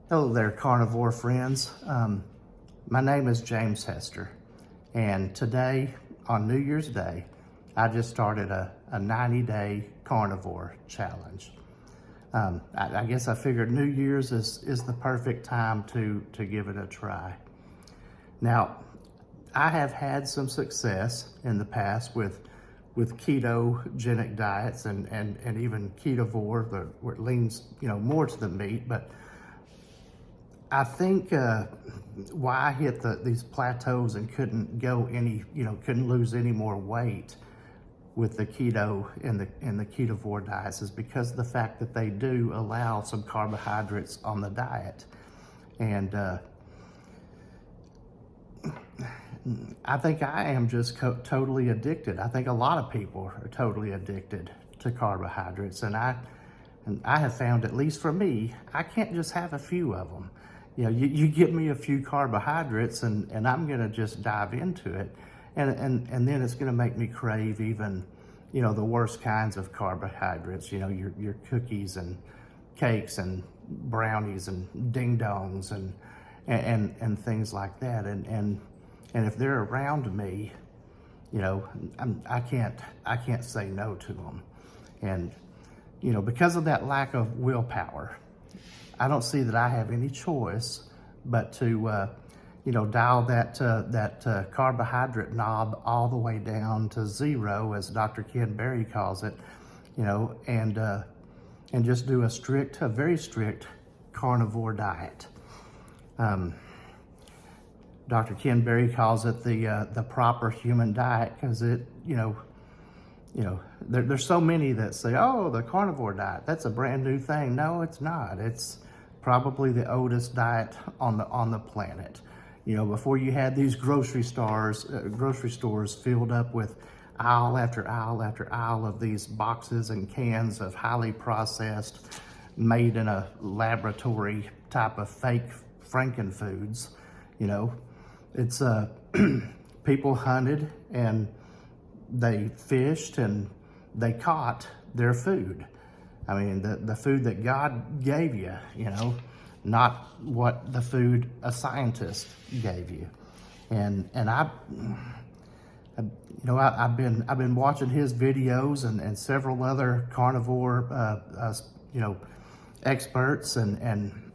Hello there, carnivore friends. My name is James Hester, and today, on New Year's Day, I just started a 90-day carnivore challenge. I guess I figured New Year's is the perfect time to give it a try. Now, I have had some success in the past with ketogenic diets and even ketovore, where it leans more to the meat, but I think why I hit these plateaus and couldn't lose any more weight with the keto and the ketovore diets is because of the fact that they do allow some carbohydrates on the diet. And I think I am just totally addicted. I think a lot of people are totally addicted to carbohydrates. And I have found, at least for me, I can't just have a few of them. You give me a few carbohydrates and I'm gonna just dive into it. And then it's gonna make me crave even, the worst kinds of carbohydrates, your cookies and cakes and brownies and ding dongs and things like that. And if they're around me, I can't say no to them. And, because of that lack of willpower, I don't see that I have any choice but to, dial that carbohydrate knob all the way down to zero, as Dr. Ken Berry calls it, and just do a very strict carnivore diet. Dr. Ken Berry calls it the proper human diet because there's so many that say, oh, the carnivore diet, that's a brand new thing. No, it's not. It's probably the oldest diet on the planet. Before you had these grocery stores filled up with aisle after aisle after aisle of these boxes and cans of highly processed, made in a laboratory type of fake frankenfoods. It's people hunted and they fished and they caught their food. I mean, the food that God gave you, not what the food a scientist gave you. And I've been watching his videos and several other carnivore, experts, and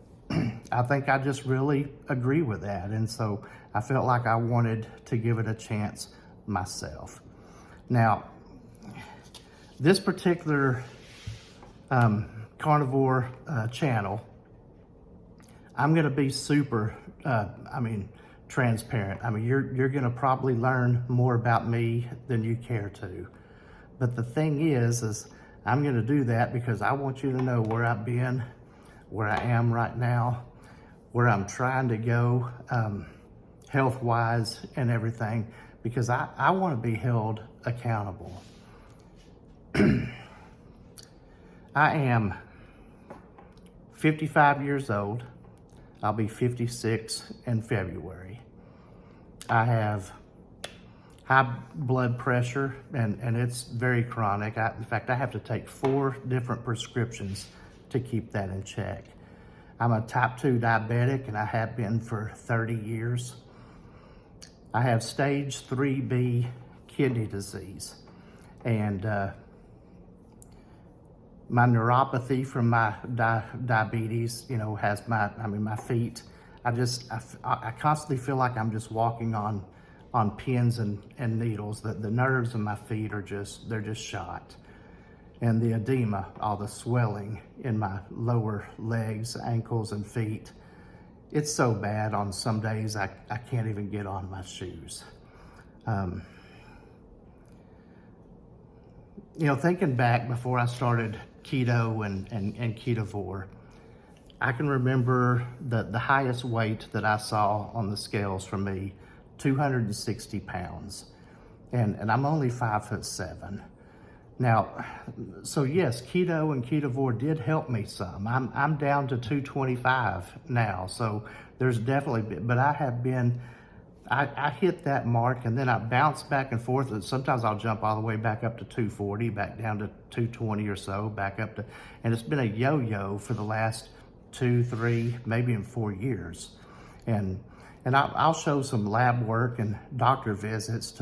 I think I just really agree with that. And so I felt like I wanted to give it a chance myself. Now, this particular carnivore channel, I'm going to be super, transparent. You're going to probably learn more about me than you care to. But the thing is I'm going to do that because I want you to know where I've been, where I am right now, where I'm trying to go, health-wise and everything, because I want to be held accountable. I am 55 years old. I'll be 56 in February. I have high blood pressure and it's very chronic. In fact, I have to take 4 different prescriptions to keep that in check. I'm a type 2 diabetic and I have been for 30 years. I have stage 3B kidney disease, and my neuropathy from my diabetes, has my feet. I constantly feel like I'm just walking on pins and needles. The nerves in my feet they're just shot. And the edema, all the swelling in my lower legs, ankles, and feet. It's so bad on some days I can't even get on my shoes. Thinking back before I started keto and ketovore, I can remember the highest weight that I saw on the scales for me, 260 pounds. And I'm only 5'7". Now, so yes, keto and ketovore did help me some. I'm down to 225 now, so there's definitely, but I hit that mark and then I bounce back and forth. And sometimes I'll jump all the way back up to 240, back down to 220 or so, back up to, and it's been a yo-yo for the last 2, 3, maybe in 4 years. And I'll show some lab work and doctor visits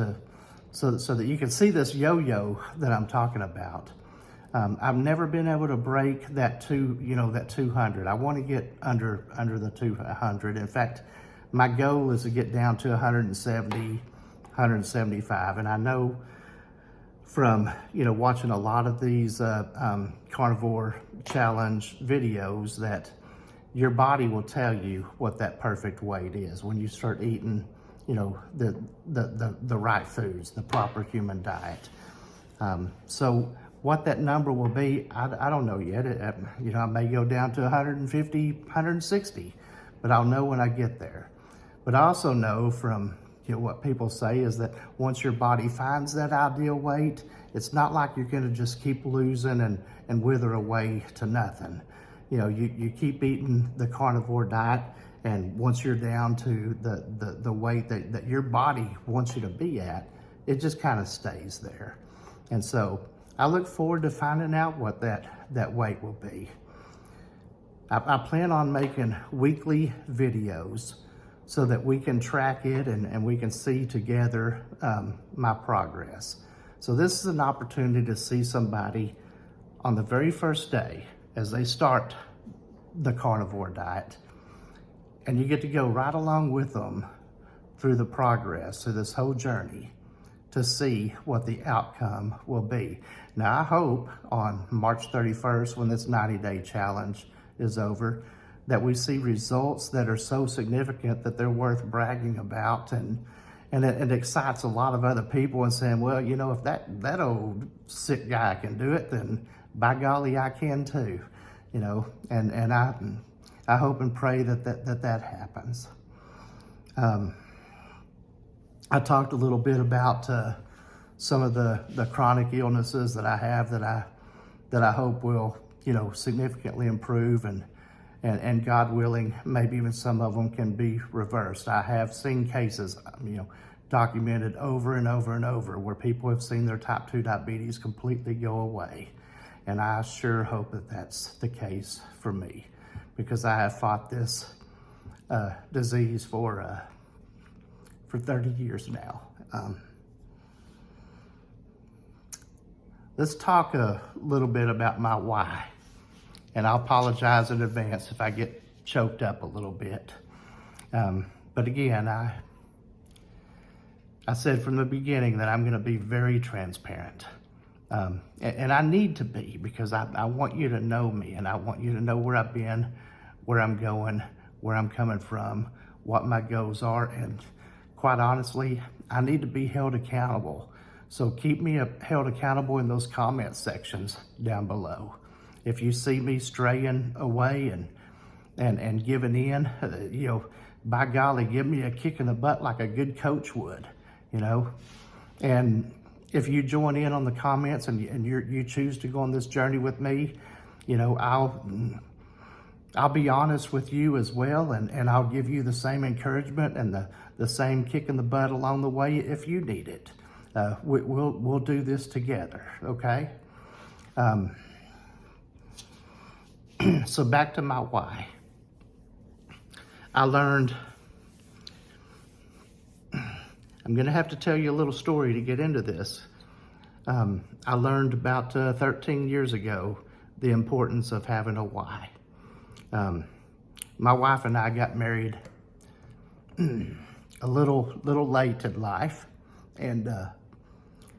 so that you can see this yo-yo that I'm talking about. I've never been able to break that 200. I want to get under the 200. In fact, my goal is to get down to 170, 175. And I know from watching a lot of these carnivore challenge videos that your body will tell you what that perfect weight is when you start eating the right foods, the proper human diet. So what that number will be, I don't know yet. I may go down to 150, 160, but I'll know when I get there. But I also know from what people say is that once your body finds that ideal weight, it's not like you're going to just keep losing and wither away to nothing. You keep eating the carnivore diet, and once you're down to the weight that your body wants you to be at, it just kind of stays there. And so I look forward to finding out what that weight will be. I plan on making weekly videos so that we can track it and we can see together my progress. So this is an opportunity to see somebody on the very first day as they start the carnivore diet. And you get to go right along with them through the progress, through this whole journey, to see what the outcome will be. Now, I hope on March 31st, when this 90-day challenge is over, that we see results that are so significant that they're worth bragging about, and it excites a lot of other people and saying, well, if that old sick guy can do it, then by golly, I can too. And I hope and pray that happens. I talked a little bit about some of the chronic illnesses that I have that I hope will significantly improve, and God willing, maybe even some of them can be reversed. I have seen cases documented over and over and over where people have seen their type 2 diabetes completely go away. And I sure hope that that's the case for me, because I have fought this disease for 30 years now. Let's talk a little bit about my why. And I'll apologize in advance if I get choked up a little bit. But again, I said from the beginning that I'm going to be very transparent. And I need to be, because I want you to know me, and I want you to know where I've been, where I'm going, where I'm coming from, what my goals are. And quite honestly, I need to be held accountable. So keep me held accountable in those comment sections down below. If you see me straying away and giving in, by golly, give me a kick in the butt like a good coach would, And if you join in on the comments and you choose to go on this journey with me, I'll be honest with you as well, and I'll give you the same encouragement and the same kick in the butt along the way if you need it. We'll do this together, okay? So back to my why. I learned, I'm gonna have to tell you a little story to get into this. I learned about 13 years ago the importance of having a why. My wife and I got married a little late in life, and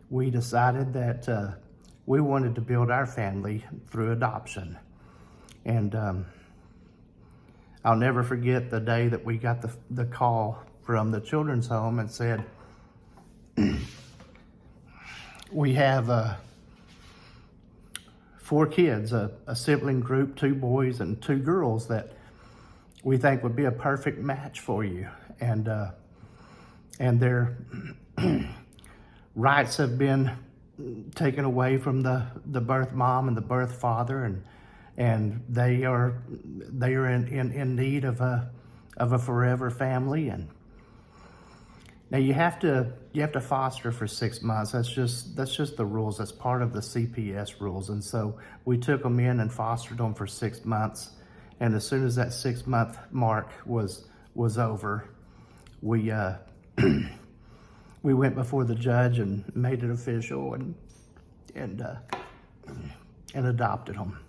we decided that we wanted to build our family through adoption. And I'll never forget the day that we got the call from the children's home and said, we have 4 kids, a sibling group, 2 boys and 2 girls that we think would be a perfect match for you. And their rights have been taken away from the birth mom and the birth father, and they are in need of a forever family. And now you have to foster for 6 months. That's just the rules. That's part of the CPS rules. And so we took them in and fostered them for 6 months, And as soon as that 6-month mark was over, we we went before the judge and made it official and adopted them.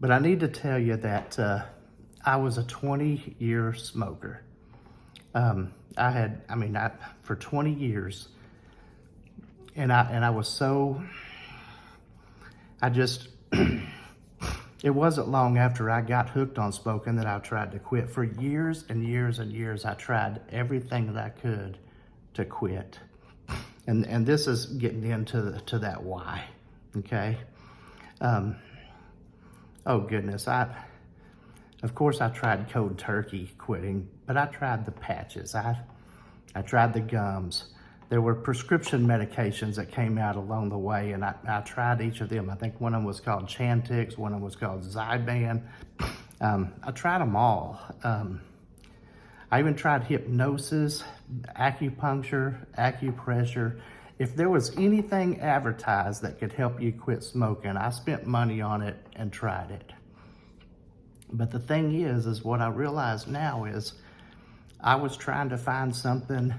But I need to tell you that I was a 20-year smoker. For 20 years, and I was so, it wasn't long after I got hooked on smoking that I tried to quit. For years and years and years, I tried everything that I could to quit. And this is getting into that why, okay? Oh goodness, of course I tried cold turkey quitting, but I tried the patches, I tried the gums. There were prescription medications that came out along the way, and I tried each of them. I think one of them was called Chantix, one of them was called Zyban. I tried them all. I even tried hypnosis, acupuncture, acupressure. If there was anything advertised that could help you quit smoking, I spent money on it and tried it. But the thing is what I realize now is I was trying to find something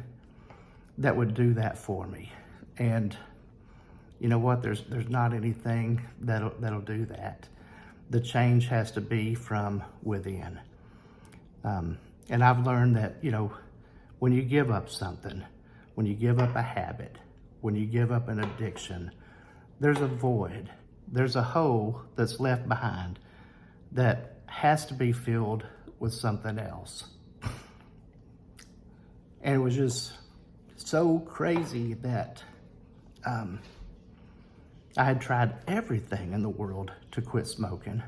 that would do that for me. And you know what? There's not anything that'll do that. The change has to be from within. And I've learned that, when you give up something, when you give up a habit, when you give up an addiction, there's a void, there's a hole that's left behind that has to be filled with something else. And it was just so crazy that I had tried everything in the world to quit smoking.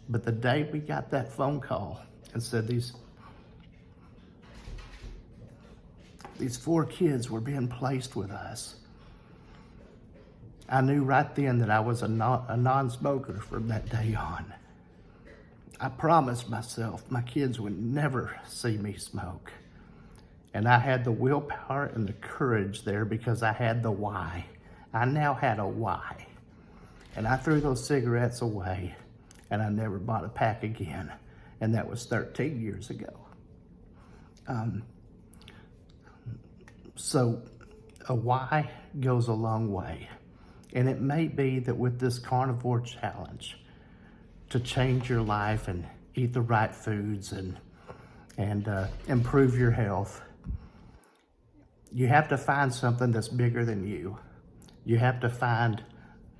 But the day we got that phone call and said these 4 kids were being placed with us, I knew right then that I was a non-smoker from that day on. I promised myself my kids would never see me smoke. And I had the willpower and the courage there because I had the why. I now had a why. And I threw those cigarettes away and I never bought a pack again. And that was 13 years ago. So a why goes a long way. And it may be that with this carnivore challenge, to change your life and eat the right foods and improve your health, you have to find something that's bigger than you. You have to find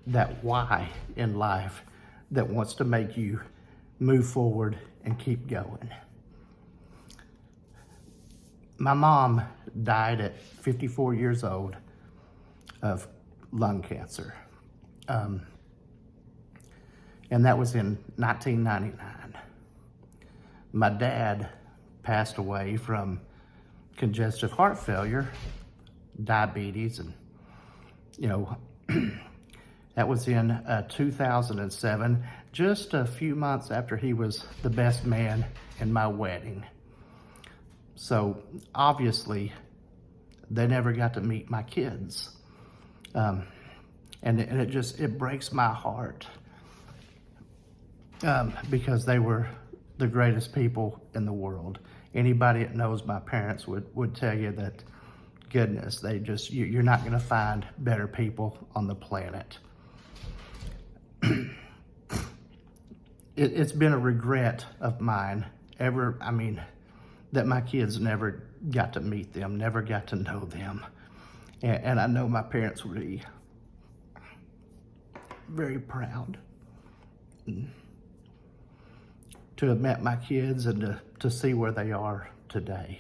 that why in life that wants to make you move forward and keep going. My mom died at 54 years old of lung cancer. And that was in 1999. My dad passed away from congestive heart failure, diabetes, and that was in 2007, just a few months after he was the best man in my wedding. So obviously they never got to meet my kids. And it breaks my heart because they were the greatest people in the world. Anybody that knows my parents would tell you that, goodness, you're not going to find better people on the planet. It's been a regret of mine that my kids never got to meet them, never got to know them. And I know my parents would be very proud to have met my kids and to see where they are today.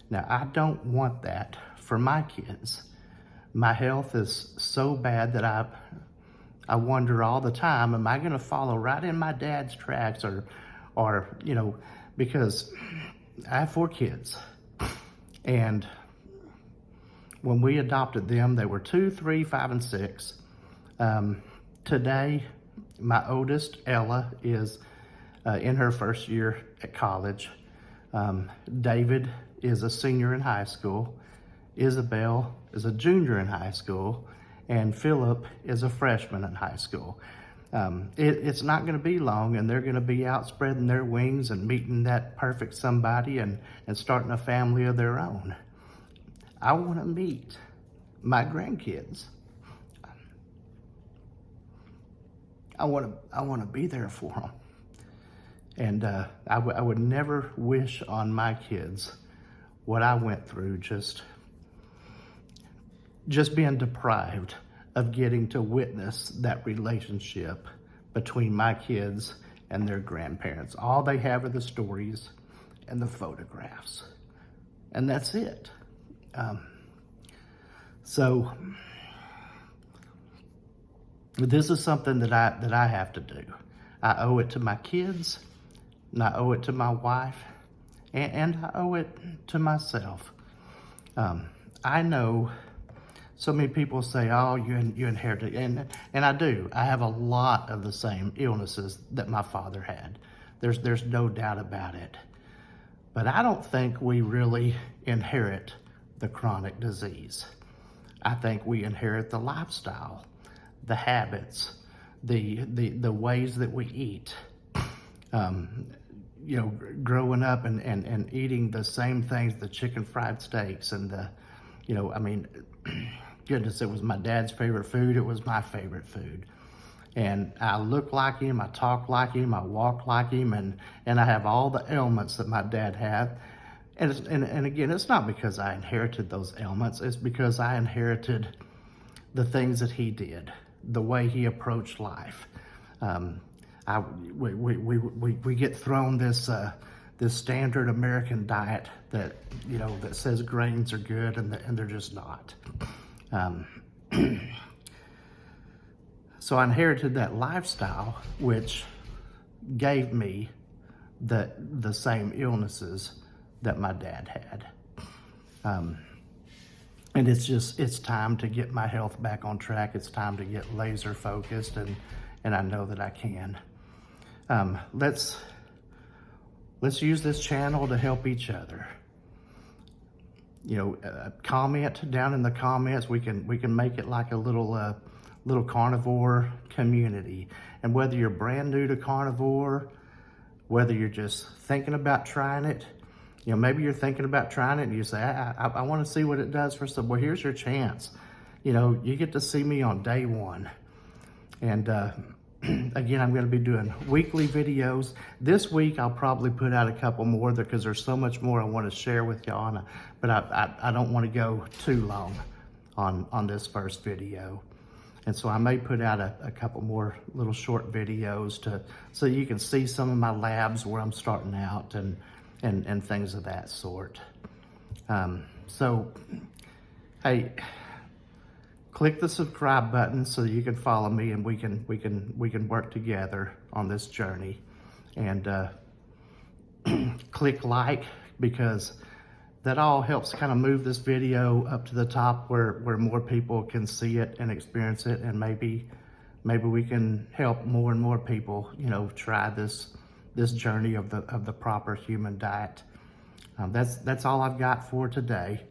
Now, I don't want that for my kids. My health is so bad that I wonder all the time, am I going to follow right in my dad's tracks or because I have 4 kids. And when we adopted them, they were 2, 3, 5, and 6. Today, my oldest, Ella, is in her first year at college. David is a senior in high school. Isabel is a junior in high school. and Philip is a freshman in high school. It's not going to be long, and they're going to be out spreading their wings and meeting that perfect somebody and starting a family of their own. I want to meet my grandkids. I want to be there for them. And I would never wish on my kids what I went through, just being deprived of getting to witness that relationship between my kids and their grandparents. All they have are the stories and the photographs, and that's it. So this is something that I have to do. I owe it to my kids, and I owe it to my wife, and I owe it to myself. I know so many people say, oh, you inherited, and I do. I have a lot of the same illnesses that my father had. There's no doubt about it. But I don't think we really inherit the chronic disease. I think we inherit the lifestyle, the habits, the ways that we eat. Growing up and eating the same things, the chicken fried steaks and goodness, it was my dad's favorite food. It was my favorite food. And I look like him, I talk like him, I walk like him, and I have all the ailments that my dad had. And again, it's not because I inherited those ailments, it's because I inherited the things that he did, the way he approached life. We get thrown this standard American diet that says grains are good, and they're just not. So I inherited that lifestyle, which gave me the same illnesses that my dad had. And it's time to get my health back on track. It's time to get laser focused, and I know that I can. Let's use this channel to help each other. Comment down in the comments. We can make it like a little carnivore community. And whether you're brand new to carnivore, whether you're just thinking about trying it, maybe you're thinking about trying it and you say, I want to see what it does for some. Well, here's your chance. You get to see me on day one. And again, I'm going to be doing weekly videos. This week, I'll probably put out a couple more because there's so much more I want to share with y'all. But I don't want to go too long on this first video. And so I may put out a couple more little short videos so you can see some of my labs where I'm starting out and things of that sort. So, hey, click the subscribe button so you can follow me, and we can work together on this journey. And click like, because that all helps kind of move this video up to the top where more people can see it and experience it, and maybe we can help more and more people, try this journey of the proper human diet. That's all I've got for today.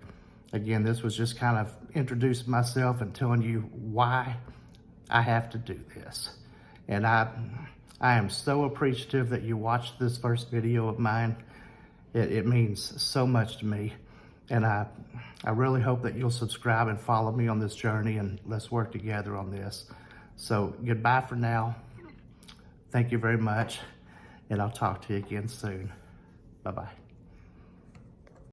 Again, this was just kind of introducing myself and telling you why I have to do this. And I am so appreciative that you watched this first video of mine. It means so much to me. And I really hope that you'll subscribe and follow me on this journey, and let's work together on this. So goodbye for now. Thank you very much. And I'll talk to you again soon. Bye-bye.